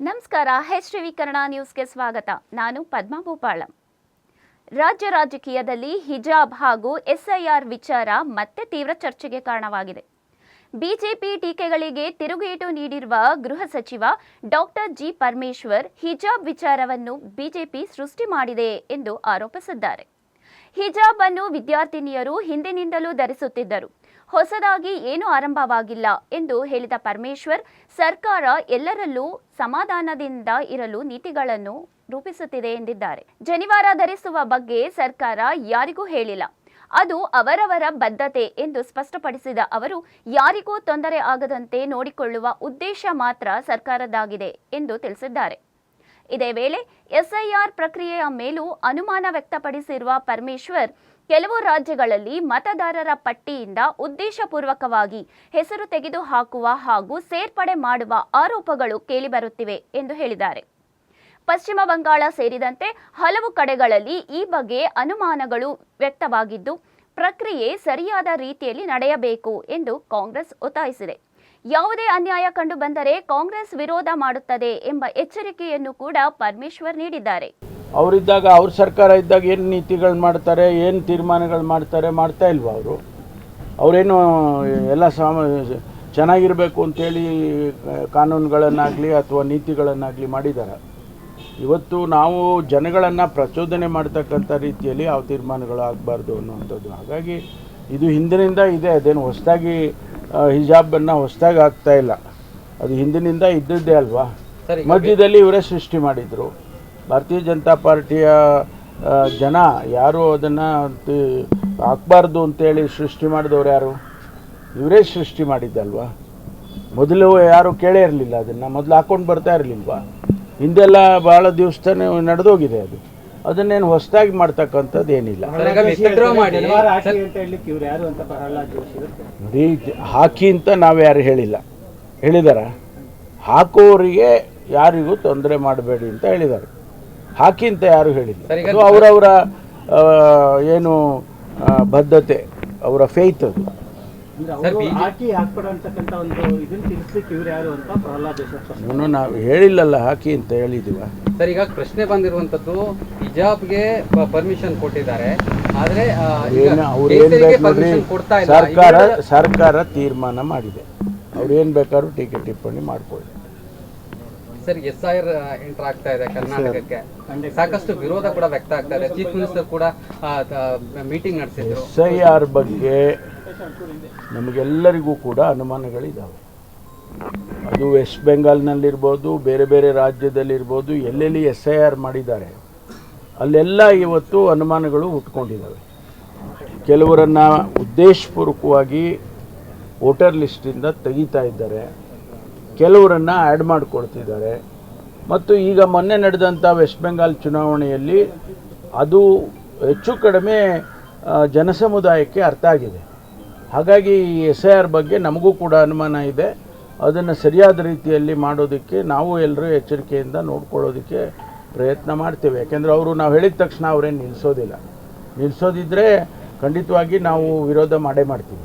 ನಮಸ್ಕಾರ. HTV ಕನ್ನಡ ನ್ಯೂಸ್ಗೆ ಸ್ವಾಗತ. ನಾನು ಪದ್ಮಾ ಭೂಪಾಳ. ರಾಜ್ಯ ರಾಜಕೀಯದಲ್ಲಿ ಹಿಜಾಬ್ ಹಾಗೂ SIR ವಿಚಾರ ಮತ್ತೆ ತೀವ್ರ ಚರ್ಚೆಗೆ ಕಾರಣವಾಗಿದೆ. ಬಿಜೆಪಿ ಟೀಕೆಗಳಿಗೆ ತಿರುಗೇಟು ನೀಡಿರುವ ಗೃಹ ಸಚಿವ ಡಾಕ್ಟರ್ ಜಿ ಪರಮೇಶ್ವರ್ ಹಿಜಾಬ್ ವಿಚಾರವನ್ನು ಬಿಜೆಪಿ ಸೃಷ್ಟಿ ಮಾಡಿದೆ ಎಂದು ಆರೋಪಿಸಿದ್ದಾರೆ. ಹಿಜಾಬ್ ಅನ್ನು ವಿದ್ಯಾರ್ಥಿನಿಯರು ಹಿಂದಿನಿಂದಲೂ ಧರಿಸುತ್ತಿದ್ದರು, ಹೊಸದಾಗಿ ಏನೂ ಆರಂಭವಾಗಿಲ್ಲ ಎಂದು ಹೇಳಿದ ಪರಮೇಶ್ವರ್, ಸರ್ಕಾರ ಎಲ್ಲರಲ್ಲೂ ಸಮಾಧಾನದಿಂದ ಇರಲು ನೀತಿಗಳನ್ನು ರೂಪಿಸುತ್ತಿದೆ ಎಂದಿದ್ದಾರೆ. ಜನಿವಾರ ಧರಿಸುವ ಬಗ್ಗೆ ಸರ್ಕಾರ ಯಾರಿಗೂ ಹೇಳಿಲ್ಲ, ಅದು ಅವರವರ ಬದ್ಧತೆ ಎಂದು ಸ್ಪಷ್ಟಪಡಿಸಿದ ಅವರು, ಯಾರಿಗೂ ತೊಂದರೆ ಆಗದಂತೆ ನೋಡಿಕೊಳ್ಳುವ ಉದ್ದೇಶ ಮಾತ್ರ ಸರ್ಕಾರದ್ದಾಗಿದೆ ಎಂದು ತಿಳಿಸಿದ್ದಾರೆ. ಇದೇ ವೇಳೆ SIR ಪ್ರಕ್ರಿಯೆಯ ಮೇಲೂ ಅನುಮಾನ ವ್ಯಕ್ತಪಡಿಸಿರುವ ಪರಮೇಶ್ವರ್, ಕೆಲವು ರಾಜ್ಯಗಳಲ್ಲಿ ಮತದಾರರ ಪಟ್ಟಿಯಿಂದ ಉದ್ದೇಶಪೂರ್ವಕವಾಗಿ ಹೆಸರು ತೆಗೆದುಹಾಕುವ ಹಾಗೂ ಸೇರ್ಪಡೆ ಮಾಡುವ ಆರೋಪಗಳು ಕೇಳಿಬರುತ್ತಿವೆ ಎಂದು ಹೇಳಿದ್ದಾರೆ. ಪಶ್ಚಿಮ ಬಂಗಾಳ ಸೇರಿದಂತೆ ಹಲವು ಕಡೆಗಳಲ್ಲಿ ಈ ಬಗ್ಗೆ ಅನುಮಾನಗಳು ವ್ಯಕ್ತವಾಗಿದ್ದು, ಪ್ರಕ್ರಿಯೆ ಸರಿಯಾದ ರೀತಿಯಲ್ಲಿ ನಡೆಯಬೇಕು ಎಂದು ಕಾಂಗ್ರೆಸ್ ಒತ್ತಾಯಿಸಿದೆ. ಯಾವುದೇ ಅನ್ಯಾಯ ಕಂಡು ಬಂದರೆ ಕಾಂಗ್ರೆಸ್ ವಿರೋಧ ಮಾಡುತ್ತದೆ ಎಂಬ ಎಚ್ಚರಿಕೆಯನ್ನು ಕೂಡ ಪರಮೇಶ್ವರ್ ನೀಡಿದ್ದಾರೆ. ಅವರಿದ್ದಾಗ, ಅವ್ರ ಸರ್ಕಾರ ಇದ್ದಾಗ ಏನು ನೀತಿಗಳು ಮಾಡ್ತಾರೆ, ಏನು ತೀರ್ಮಾನಗಳು ಮಾಡ್ತಾ ಇಲ್ವಾ? ಅವರೇನು ಎಲ್ಲ ಚೆನ್ನಾಗಿರಬೇಕು ಅಂತೇಳಿ ಕಾನೂನುಗಳನ್ನಾಗಲಿ ಅಥವಾ ನೀತಿಗಳನ್ನಾಗಲಿ ಮಾಡಿದ್ದಾರೆ. ಇವತ್ತು ನಾವು ಜನಗಳನ್ನು ಪ್ರಚೋದನೆ ಮಾಡ್ತಕ್ಕಂಥ ರೀತಿಯಲ್ಲಿ ಯಾವ ತೀರ್ಮಾನಗಳು ಆಗಬಾರ್ದು ಅನ್ನುವಂಥದ್ದು. ಹಾಗಾಗಿ ಇದು ಹಿಂದಿನಿಂದ ಇದೆ, ಅದೇನು ಹೊಸದಾಗಿ ಹಿಜಾಬನ್ನು ಹೊಸದಾಗಿ ಆಗ್ತಾ ಇಲ್ಲ, ಅದು ಹಿಂದಿನಿಂದ ಇದ್ದದ್ದೇ ಅಲ್ವಾ. ಮಧ್ಯದಲ್ಲಿ ಇವರೇ ಸೃಷ್ಟಿ ಮಾಡಿದರು. ಭಾರತೀಯ ಜನತಾ ಪಾರ್ಟಿಯ ಜನ ಯಾರು ಅದನ್ನು ಹಾಕಬಾರ್ದು ಅಂತೇಳಿ ಸೃಷ್ಟಿ ಮಾಡಿದವ್ರು ಯಾರು? ಇವರೇ ಸೃಷ್ಟಿ ಮಾಡಿದ್ದಲ್ವಾ. ಮೊದಲು ಯಾರು ಕೇಳೇ ಇರಲಿಲ್ಲ, ಅದನ್ನು ಮೊದಲು ಹಾಕ್ಕೊಂಡು ಬರ್ತಾ ಇರಲಿಲ್ವಾ? ಹಿಂದೆಲ್ಲ ಭಾಳ ದಿವಸನೇ ನಡೆದೋಗಿದೆ ಅದು. ಅದನ್ನೇನು ಹೊಸದಾಗಿ ಮಾಡ್ತಕ್ಕಂಥದ್ದು ಏನಿಲ್ಲ. ನೋಡಿ, ಹಾಕಿ ಅಂತ ನಾವು ಯಾರು ಹೇಳಿಲ್ಲ. ಹೇಳಿದಾರ? ಹಾಕೋರಿಗೆ ಯಾರಿಗೂ ತೊಂದರೆ ಮಾಡಬೇಡಿ ಅಂತ ಹೇಳಿದ್ದಾರೆ. ಹಾಕಿ ಅಂತ ಯಾರು ಹೇಳಿಲ್ಲ. ಅವರವರ ಏನು ಬದ್ಧತೆ, ಅವರ ಫೇತ್ ಅದು. ನಾವು ಹೇಳಿಲ್ಲಲ್ಲ ಹಾಕಿ ಅಂತ ಹೇಳಿದೀವ. ಸರ್, ಈಗ ಪ್ರಶ್ನೆ ಬಂದಿರುವಂತದ್ದು, ಹಿಜಾಬ್ಗೆ ಪರ್ಮಿಷನ್ ಕೊಟ್ಟಿದ್ದಾರೆ, ಆದ್ರೆ ಸರ್ಕಾರ ತೀರ್ಮಾನ ಮಾಡಿದೆ. ಅವ್ರು ಏನ್ ಬೇಕಾದ್ರೂ ಟೀಕೆ ಟಿಪ್ಪಣಿ ಮಾಡ್ಕೊಳ್ಳಿ. ಸರ್, SIR ಎಂಟರ್ ಆಗ್ತಾ ಇದೆ ಕರ್ನಾಟಕಕ್ಕೆ, ಸಾಕಷ್ಟು ವಿರೋಧ ಕೂಡ ವ್ಯಕ್ತ ಆಗ್ತಾ ಇದೆ. ಚೀಫ್ ಮಿನಿಸ್ಟರ್ ಕೂಡ ಮೀಟಿಂಗ್ ನಡೆಸಿದ್ರು. SIR ಬಗ್ಗೆ ನಮಗೆಲ್ಲರಿಗೂ ಕೂಡ ಅನುಮಾನಗಳಿದ್ದಾವೆ. ಅದು ವೆಸ್ಟ್ ಬೆಂಗಾಲ್ನಲ್ಲಿರ್ಬೋದು, ಬೇರೆ ಬೇರೆ ರಾಜ್ಯದಲ್ಲಿರ್ಬೋದು, ಎಲ್ಲೆಲ್ಲಿ SIR ಮಾಡಿದ್ದಾರೆ ಅಲ್ಲೆಲ್ಲ ಇವತ್ತು ಅನುಮಾನಗಳು ಹುಟ್ಕೊಂಡಿದ್ದಾವೆ. ಕೆಲವರನ್ನು ಉದ್ದೇಶಪೂರ್ವಕವಾಗಿ ವೋಟರ್ ಲಿಸ್ಟಿಂದ ತೆಗಿತಾ ಇದ್ದಾರೆ, ಕೆಲವರನ್ನು ಆ್ಯಡ್ ಮಾಡಿಕೊಳ್ತಿದ್ದಾರೆ. ಮತ್ತು ಈಗ ಮೊನ್ನೆ ನಡೆದಂಥ ವೆಸ್ಟ್ ಬೆಂಗಾಲ್ ಚುನಾವಣೆಯಲ್ಲಿ ಅದು ಹೆಚ್ಚು ಕಡಿಮೆ ಜನಸಮುದಾಯಕ್ಕೆ ಅರ್ಥ ಆಗಿದೆ. ಹಾಗಾಗಿ SIR ಬಗ್ಗೆ ನಮಗೂ ಕೂಡ ಅನುಮಾನ ಇದೆ. ಅದನ್ನು ಸರಿಯಾದ ರೀತಿಯಲ್ಲಿ ಮಾಡೋದಕ್ಕೆ ನಾವು ಎಲ್ಲರೂ ಎಚ್ಚರಿಕೆಯಿಂದ ನೋಡ್ಕೊಳ್ಳೋದಕ್ಕೆ ಪ್ರಯತ್ನ ಮಾಡ್ತೇವೆ. ಯಾಕೆಂದರೆ ನಾವು ಹೇಳಿದ ತಕ್ಷಣ ಅವರೇನು ನಿಲ್ಲಿಸೋದಿಲ್ಲ. ನಿಲ್ಲಿಸೋದಿದ್ದರೆ ಖಂಡಿತವಾಗಿ ನಾವು ವಿರೋಧ ಮಾಡೇ ಮಾಡ್ತೀವಿ.